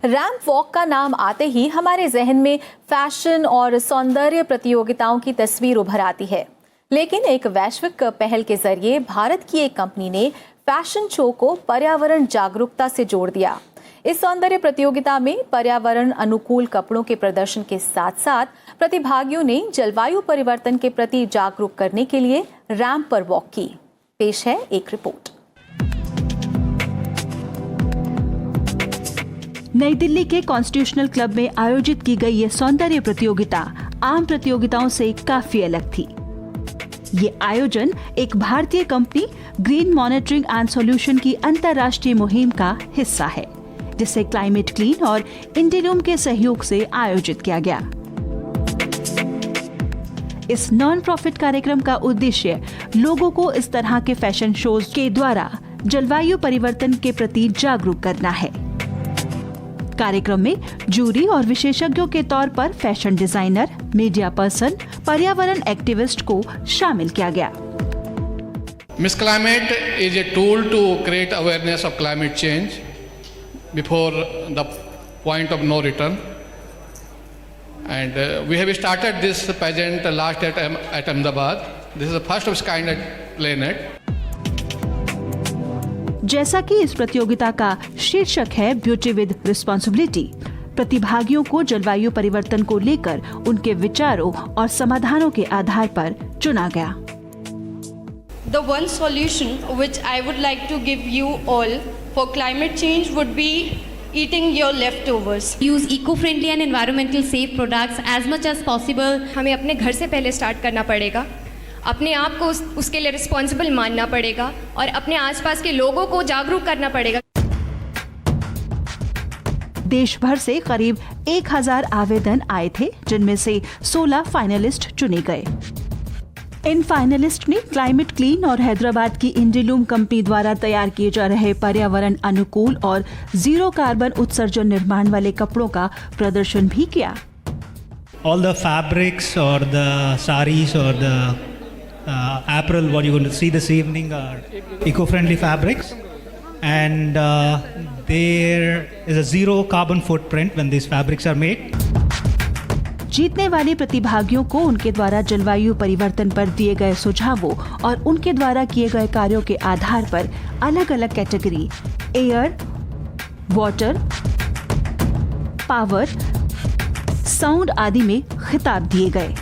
Ramp walk का नाम आते ही हमारे जहन में फैशन और सौंदर्य प्रतियोगिताओं की तस्वीर उभर आती है, लेकिन एक वैश्विक पहल के जरिए भारत की एक कंपनी ने फैशन शो को पर्यावरण जागरूकता से जोड़ दिया। इस सौंदर्य प्रतियोगिता में पर्यावरण अनुकूल कपड़ों के प्रदर्शन के साथ साथ प्रतिभागियों ने जलवायु परिवर्तन के प्रति जागरूक करने के लिए रैंप पर वॉक की। पेश है एक रिपोर्ट। नई दिल्ली के कॉन्स्टिट्यूशनल क्लब में आयोजित की गई ये सौंदर्य प्रतियोगिता आम प्रतियोगिताओं से काफी अलग थी। ये आयोजन एक भारतीय company green monitoring and solution की अंतर्राष्ट्रीय मुहिम का हिस्सा है, जिसे क्लाइमेट क्लीन और इंडिलूम के सहयोग से आयोजित किया गया। इस नॉन प्रॉफिट कार्यक्रम का उद्देश्य लोगों को इस तरह के फैशन शोज के द्वारा जलवायु परिवर्तन के प्रति जागरूक करना है। कार्यक्रम में जूरी और विशेषज्ञों के तौर पर फैशन डिजाइनर, मीडिया पर्सन, पर्यावरण एक्टिविस्ट को शामिल किया गया। Miss Climate is a tool to create awareness of climate change before the point of no return. And we have started this pageant last at Ahmedabad. This is the first of its kind at Planet. जैसा कि इस प्रतियोगिता का शीर्षक है beauty with responsibility, प्रतिभागियों को जलवायु परिवर्तन को लेकर उनके विचारों और समाधानों के आधार पर चुना गया। The one solution which I would like to give you all for climate change would be eating your leftovers. Use eco-friendly and environmental safe products as much as possible. हमें अपने घर से पहले स्टार्ट करना पड़ेगा, अपने आप को उसके लिए रिस्पॉन्सिबल मानना पड़ेगा और अपने आसपास के लोगों को जागरूक करना पड़ेगा। देश भर से करीब 1000 आवेदन आए थे, जिनमें से 16 फाइनलिस्ट चुने गए। इन फाइनलिस्ट ने क्लाइमेट क्लीन और हैदराबाद की इंडिलूम कंपनी द्वारा तैयार किए जा रहे पर्यावरण अनुकूल और जीरो कार्बन उत्सर्जन निर्माण वाले कपड़ों का प्रदर्शन भी किया। All the fabrics or the saris or the apparel what you're going to see this evening are eco-friendly fabrics, and there is a zero carbon footprint when these fabrics are made. जीतने वाले प्रतिभागियों को उनके द्वारा जलवायु परिवर्तन पर दिए गए सुझावों और उनके द्वारा किए गए कार्यों के आधार पर अलग अलग category air, water, power, sound आदि में खिताब दिए गए।